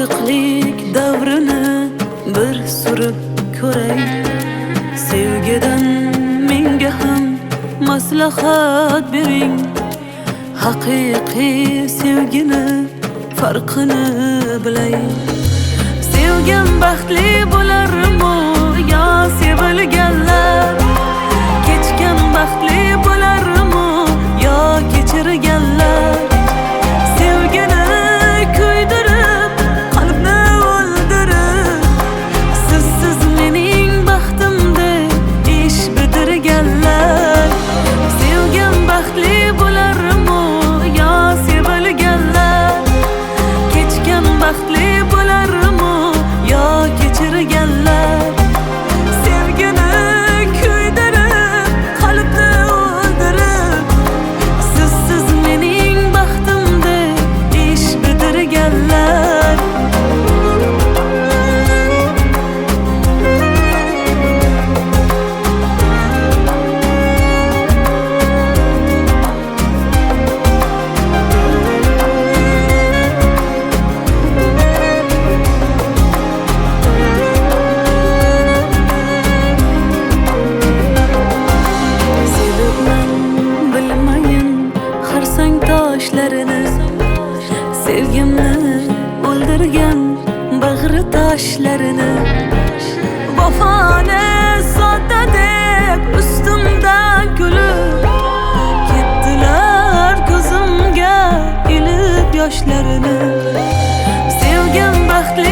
Oshiqlik davrini bir surib ko'ray. Sevgidan menga ham maslahat bering. Haqiqiy sevgini farqini bilay. Sevgan baxtli bo'larmi yo sevilganlar? Kechgan baxtli bo'larmi yo kechirganlar? Sevgini kuydirib, qalbni o'ldirib, sizsiz mening baxtimda ish bitirganlar. Sevgan baxtli bo'larmi yo sevilganlar? Kechgan baxtli bo'larmi yo kechirganlar? Sevgini kuydirib, qalbni o'ldirib, sizsiz mening baxtimda ish bitirganlar. Sevgimni o'ldirgan bag'ri tashlarini, vafoni sodda deb ustimdan kulib, ketdilar ko'zimga ilib yoshlarini. Sevgan baxtli